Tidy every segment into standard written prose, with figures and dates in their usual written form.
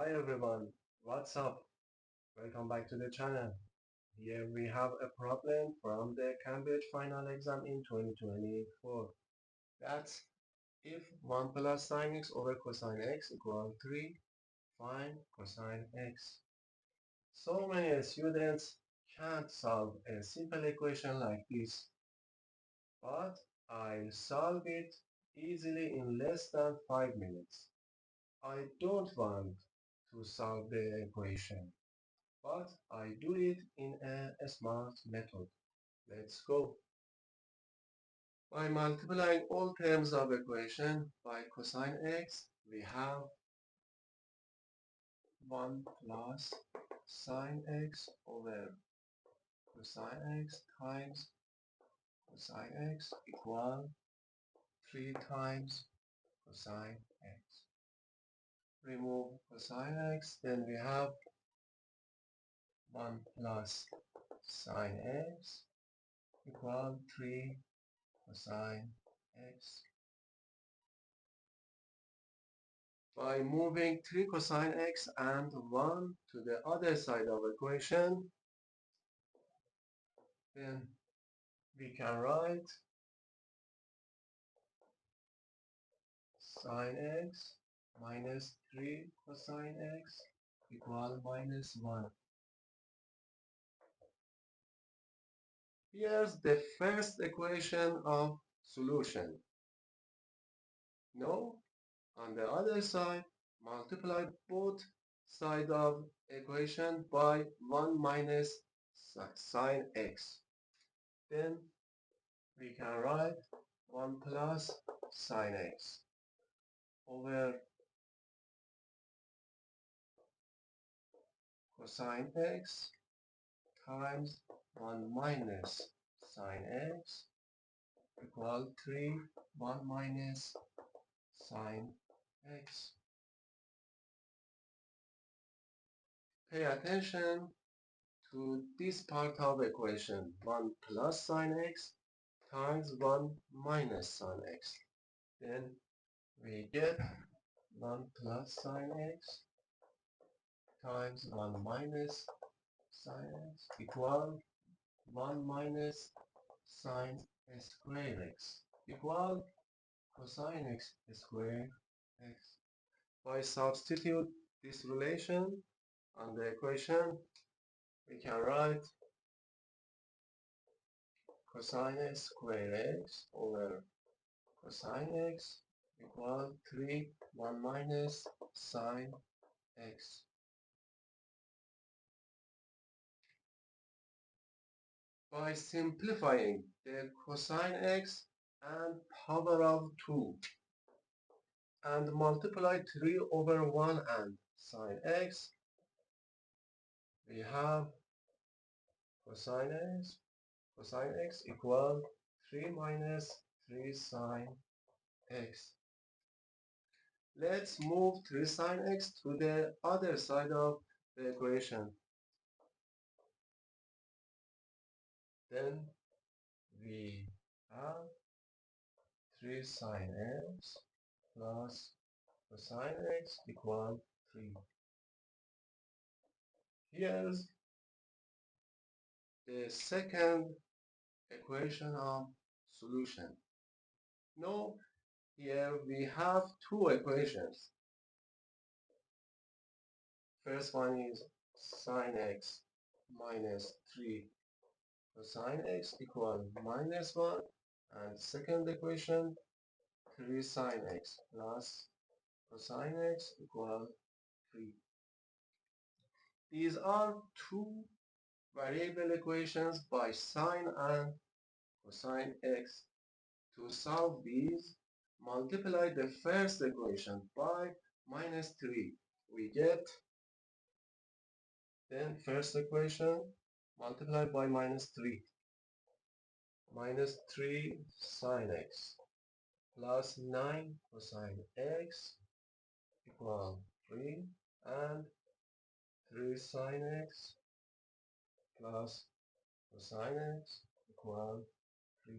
Hi everyone, what's up? Welcome back to the channel. Here we have a problem from the Cambridge final exam in 2024. That's if 1 plus sine x over cosine x equals 3, find cosine x. So many students can't solve a simple equation like this, but I'll solve it easily in less than 5 minutes. I don't want to solve the equation, but I do it in a smart method. Let's go. By multiplying all terms of equation by cosine x, we have 1 plus sine x over cosine x times cosine x equal 3 times cosine x. Remove cosine x, then we have 1 plus sine x equal 3 cosine x. By moving 3 cosine x and 1 to the other side of equation, then we can write sine x minus 3 cosine x equal minus 1. Here's the first equation of solution. Now, on the other side, multiply both sides of equation by 1 minus sine x. Then we can write 1 plus sine x over cosine x times 1 minus sine x equal 3 1 minus sine x. Pay attention to this part of equation. 1 plus sine x times 1 minus sine x. Then we get 1 plus sine x times 1 minus sine x equal 1 minus sine square x equal cosine x square x. By substitute this relation on the equation, we can write cosine square x over cosine x equal 3 1 minus sine x. By simplifying the cosine x and power of 2 and multiply 3 over 1 and sine x, we have cosine x equal 3 minus 3 sine x. Let's move 3 sine x to the other side of the equation. Then we have 3 sine x plus cosine x equal 3. Here's the second equation of solution. Now, here we have two equations. First one is sine x minus 3 cosine x equal minus 1, and second equation 3 sine x plus cosine x equal 3. These are two variable equations by sine and cosine x. To solve these, multiply the first equation by minus 3. We get, then first equation multiplied by minus 3. Minus 3 sine x plus 9 cosine x equal 3, and 3 sine x plus cosine x equal 3.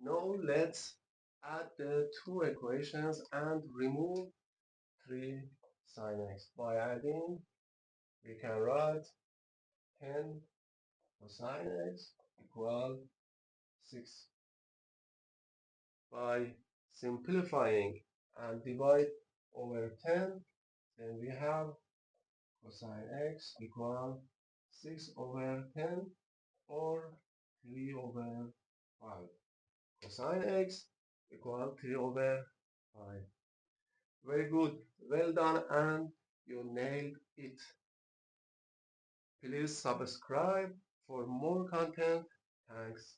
Now let's add the two equations and remove 3 sine x. By adding, we can write 10 cosine x equal 6. By simplifying and divide over 10, then we have cosine x equal 6 over 10 or 3 over 5. Cosine x equal 3 over 5. Very good. Well done and you nailed it. Please subscribe for more content. Thanks.